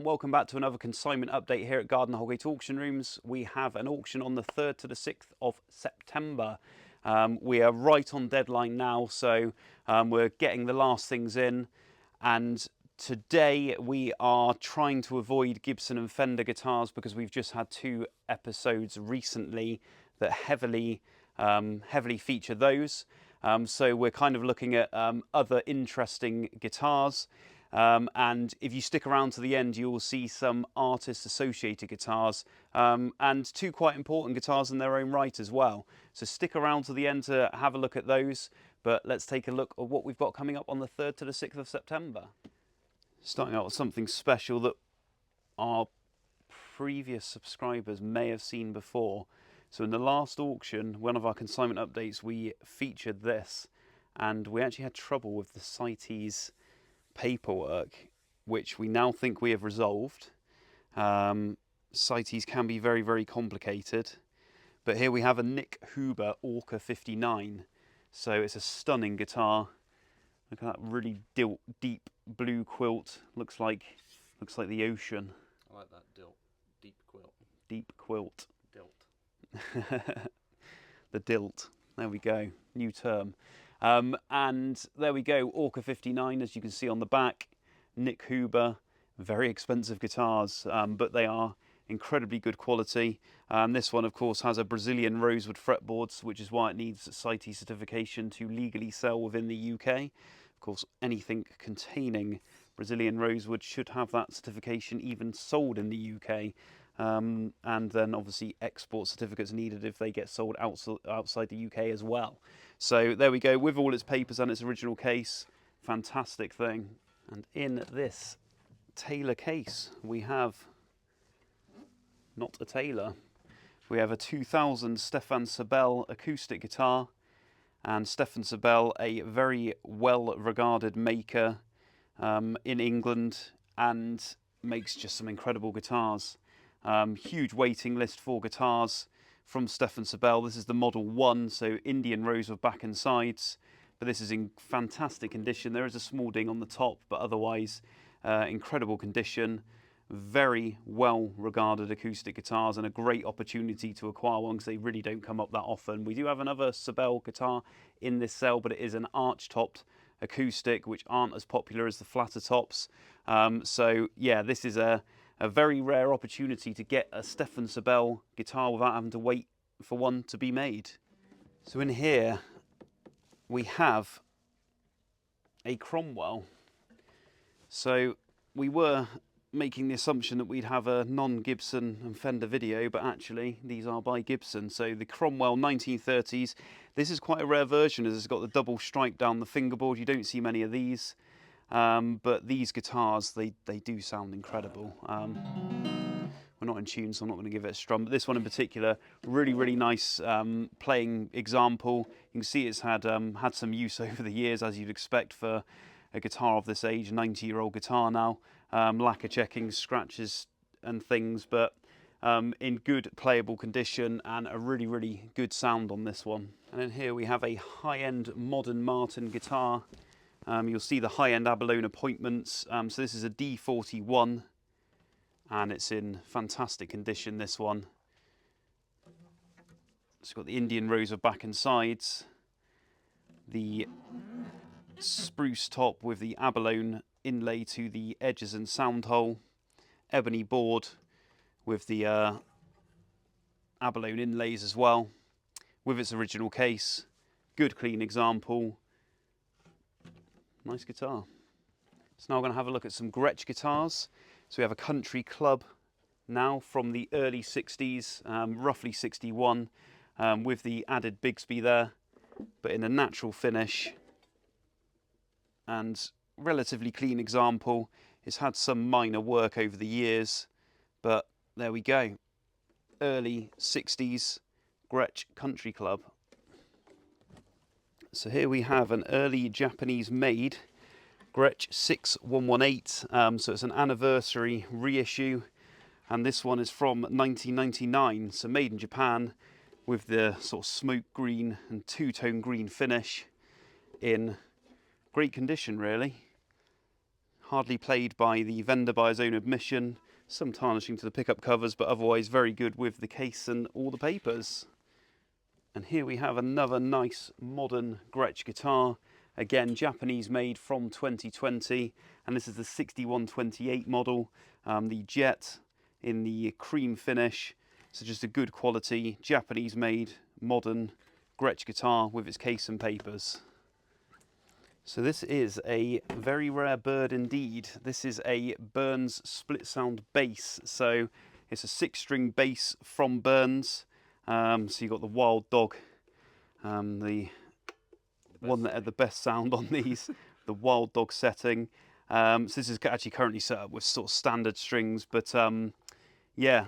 everyone, welcome back to another consignment update here at Garden Holgate Auction Rooms. We have an auction on the 3rd to the 6th of September. We are right on deadline now, so we're getting the last things in, and today we are trying to avoid Gibson and Fender guitars because we've just had 2 episodes recently that heavily feature those. So we're kind of looking at other interesting guitars. And if you stick around to the end, you will see some artist associated guitars and 2 quite important guitars in their own right as well. So stick around to the end to have a look at those, but let's take a look at what we've got coming up on the 3rd to the 6th of September. Starting out with something special that our previous subscribers may have seen before. So in the last auction, one of our consignment updates, we featured this, and we actually had trouble with the Zemaitis paperwork, which we now think we have resolved. Zemaitis can be very, very complicated, but here we have a Nik Huber Orca 59. So it's a stunning guitar. Look at that really deep blue quilt. Looks like the ocean. I like that deep quilt. Deep quilt. Dilt. The dilt. There we go. New term. And there we go, Orca 59, as you can see on the back. Nik Huber, very expensive guitars, but they are incredibly good quality. This one, of course, has a Brazilian rosewood fretboards, which is why it needs CITES certification to legally sell within the UK. Of course, anything containing Brazilian rosewood should have that certification even sold in the UK. And then obviously export certificates needed if they get sold outside the UK as well. So there we go, with all its papers and its original case. Fantastic thing. And in this Taylor case, we have not a Taylor. We have a 2000 Stefan Sobell acoustic guitar. And Stefan Sobell, a very well-regarded maker in England, and makes just some incredible guitars. Huge waiting list for guitars from Stefan Sobell. This is the Model 1, so Indian rosewood back and sides, but this is in fantastic condition. There is a small ding on the top, but otherwise incredible condition. Very well regarded acoustic guitars, and a great opportunity to acquire one because they really don't come up that often. We do have another Sobell guitar in this sale, but it is an arch-topped acoustic, which aren't as popular as the flatter tops. So yeah, this is a very rare opportunity to get a Stefan Sobell guitar without having to wait for one to be made. So in here we have a Cromwell. So we were making the assumption that we'd have a non-Gibson and Fender video, but actually these are by Gibson. So the Cromwell 1930s. This is quite a rare version as it's got the double stripe down the fingerboard. You don't see many of these. But these guitars, they do sound incredible. We're not in tune, so I'm not going to give it a strum. But this one in particular, really nice playing example. You can see it's had some use over the years, as you'd expect for a guitar of this age, 90-year-old guitar now. Lacquer checking, scratches and things, but in good playable condition and a really good sound on this one. And then here we have a high-end modern Martin guitar. You'll see the high-end abalone appointments. So this is a D-41, and it's in fantastic condition, this one. It's got the Indian rosewood back and sides, the spruce top with the abalone inlay to the edges and sound hole, ebony board with the abalone inlays as well, with its original case. Good clean example. Nice guitar. So now we're going to have a look at some Gretsch guitars. So we have a Country Club now from the early 60s, roughly 61, with the added Bigsby there, but in a natural finish. And relatively clean example. It's had some minor work over the years, but there we go. Early 60s Gretsch Country Club. So here we have an early Japanese made Gretsch 6118. So it's an anniversary reissue, and this one is from 1999. So made in Japan, with the sort of smoke green and two-tone green finish, in great condition really. hardly played by the vendor by his own admission. Some tarnishing to the pickup covers, but otherwise very good with the case and all the papers. And here we have another nice modern Gretsch guitar. Again, Japanese made from 2020, and this is the 6128 model, the jet in the cream finish. So just a good quality, Japanese made, modern Gretsch guitar with its case and papers. So this is a very rare bird indeed. This is a Burns split sound bass. So it's a 6-string bass from Burns. So you've got the Wild Dog, the one that had the best sound on these, the Wild Dog setting. So this is actually currently set up with sort of standard strings, but yeah,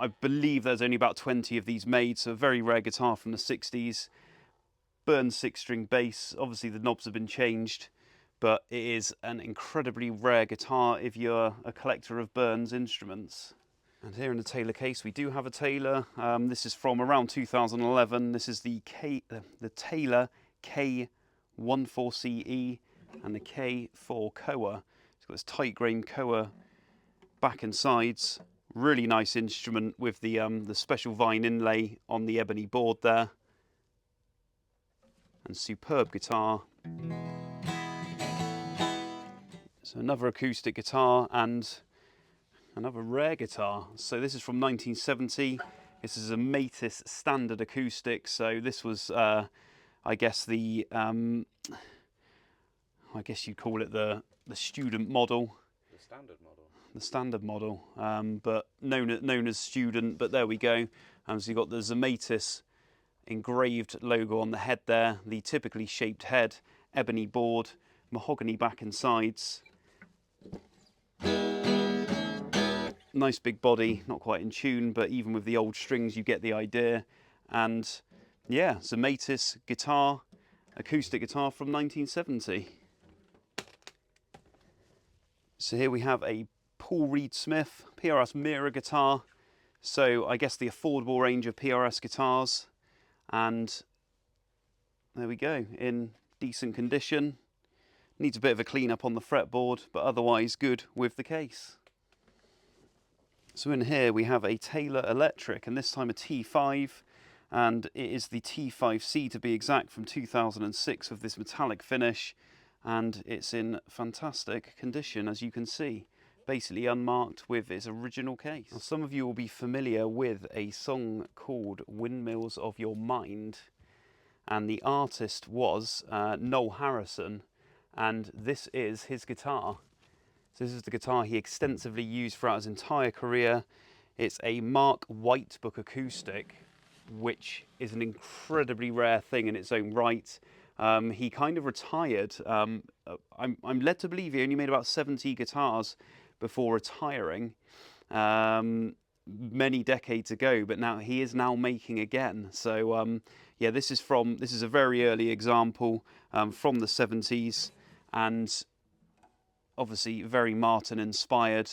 I believe there's only about 20 of these made, so a very rare guitar from the 60s. Burns 6-string bass, obviously the knobs have been changed, but it is an incredibly rare guitar if you're a collector of Burns instruments. And here in the Taylor case we do have a Taylor. This is from around 2011. This is the Taylor K14ce and the K4 Koa. It's got this tight grain Koa back and sides. Really nice instrument with the special vine inlay on the ebony board there. And superb guitar. So another acoustic guitar and another rare guitar. So this is from 1970. This is a Zemaitis standard acoustic. So this was, I guess I guess you'd call it the student model. The standard model. The standard model, but known as student. But there we go. So you've got the Zemaitis engraved logo on the head there, the typically shaped head, ebony board, mahogany back and sides. Nice big body, not quite in tune, but even with the old strings you get the idea. And yeah, Zemaitis guitar, acoustic guitar from 1970. So here we have a Paul Reed Smith PRS Mira guitar. So I guess the affordable range of PRS guitars. And there we go, in decent condition. Needs a bit of a clean up on the fretboard, but otherwise good with the case. So in here we have a Taylor electric, and this time a T5, and it is the T5C to be exact, from 2006 with this metallic finish, and it's in fantastic condition as you can see. Basically unmarked with its original case. Now, some of you will be familiar with a song called Windmills of Your Mind, and the artist was Noel Harrison, and this is his guitar. So this is the guitar he extensively used throughout his entire career. It's a Mark Whitebook acoustic, which is an incredibly rare thing in its own right. He kind of retired. I'm led to believe he only made about 70 guitars before retiring many decades ago, but now he is making again. So yeah, this is a very early example from the 70s, and obviously very Martin inspired,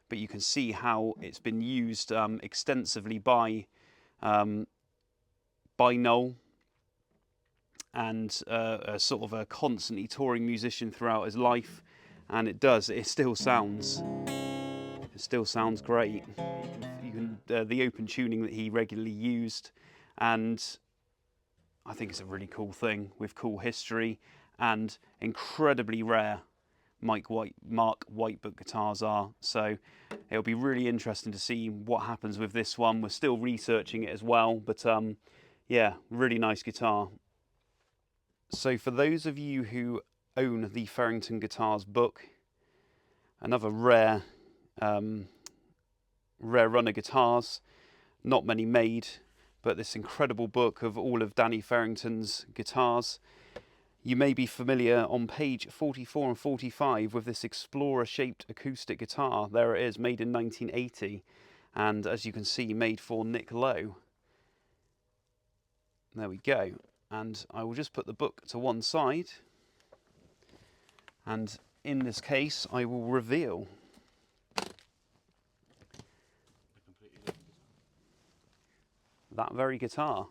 but you can see how it's been used extensively by Noel, and sort of a constantly touring musician throughout his life. And it still sounds great. You can the open tuning that he regularly used, and I think it's a really cool thing with cool history, and incredibly rare Mark Whitebook guitars are. So it'll be really interesting to see what happens with this one. We're still researching it as well, but yeah, really nice guitar. So for those of you who own the Ferrington Guitars book, another rare run of guitars, not many made, but this incredible book of all of Danny Ferrington's guitars. You may be familiar on page 44 and 45 with this Explorer-shaped acoustic guitar. There it is, made in 1980, and as you can see, made for Nick Lowe. There we go. And I will just put the book to one side, and in this case I will reveal that very guitar.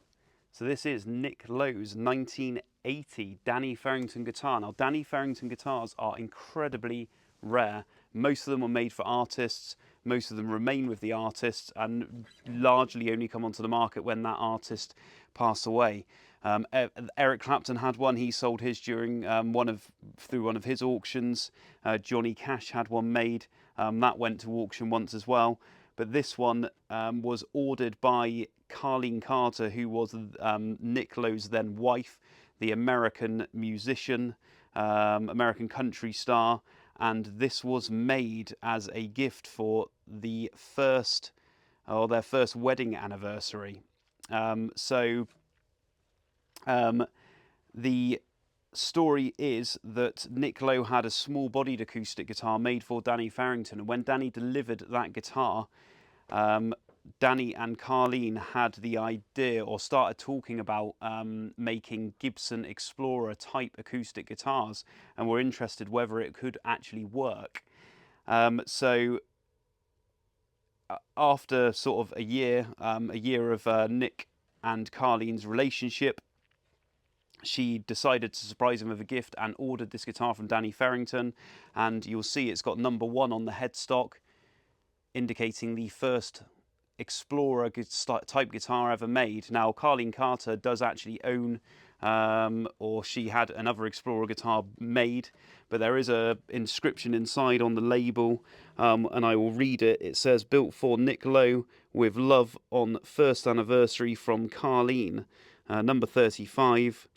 So this is Nick Lowe's 1980 Danny Ferrington guitar. Now, Danny Ferrington guitars are incredibly rare. Most of them were made for artists. Most of them remain with the artists and largely only come onto the market when that artist passed away. Eric Clapton had one. He sold his during through one of his auctions. Johnny Cash had one made. That went to auction once as well. But this one was ordered by Carlene Carter, who was Nick Lowe's then wife, the American musician, American country star. And this was made as a gift for their first wedding anniversary. The story is that Nick Lowe had a small-bodied acoustic guitar made for Danny Ferrington, and when Danny delivered that guitar, Danny and Carlene had the idea, or started talking about making Gibson Explorer type acoustic guitars, and were interested whether it could actually work. So after sort of a year of Nick and Carlene's relationship, she decided to surprise him with a gift and ordered this guitar from Danny Ferrington, and you'll see it's got number 1 on the headstock, indicating the first Explorer type guitar ever made. Now, Carlene Carter does actually own, or she had another Explorer guitar made, but there is a inscription inside on the label, and I will read it. It says, "Built for Nick Lowe with love on first anniversary from Carlene, number 35,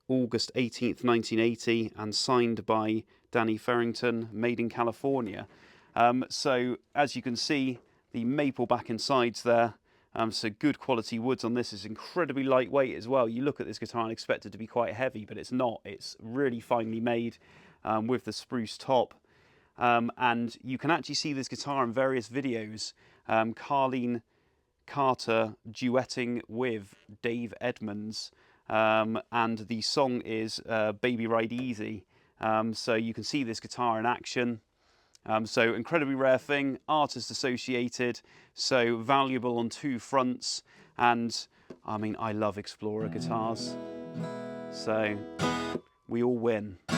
August 18th, 1980, and signed by Danny Ferrington, made in California." So as you can see, the maple back and sides there, so good quality woods on this. Is incredibly lightweight as well. You look at this guitar and expect it to be quite heavy, but it's not. It's really finely made with the spruce top, and you can actually see this guitar in various videos. Carlene Carter duetting with Dave Edmunds, and the song is Baby Ride Easy. So you can see this guitar in action. So incredibly rare thing, artist associated, so valuable on 2 fronts. And I mean, I love Explorer guitars, so we all win. So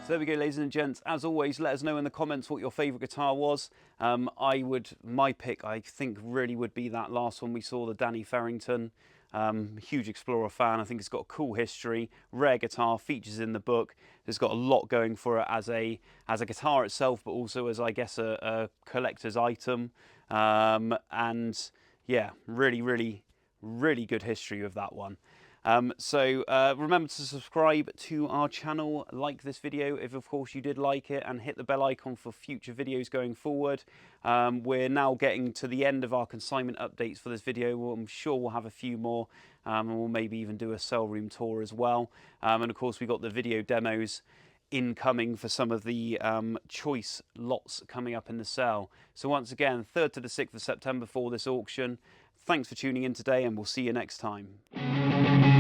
there we go, ladies and gents. As always, let us know in the comments what your favourite guitar was. My pick, I think, really would be that last one we saw, the Danny Ferrington. Huge Explorer fan. I think it's got a cool history, rare guitar, features in the book. It's got a lot going for it as a guitar itself, but also as, I guess, a collector's item. And yeah, really good history with that one. So remember to subscribe to our channel, like this video if of course you did like it, and hit the bell icon for future videos going forward. We're now getting to the end of our consignment updates for this video. I'm sure we'll have a few more, and we'll maybe even do a sale room tour as well. And of course we've got the video demos incoming for some of the choice lots coming up in the sale. So once again, 3rd to the 6th of September for this auction. Thanks for tuning in today, and we'll see you next time.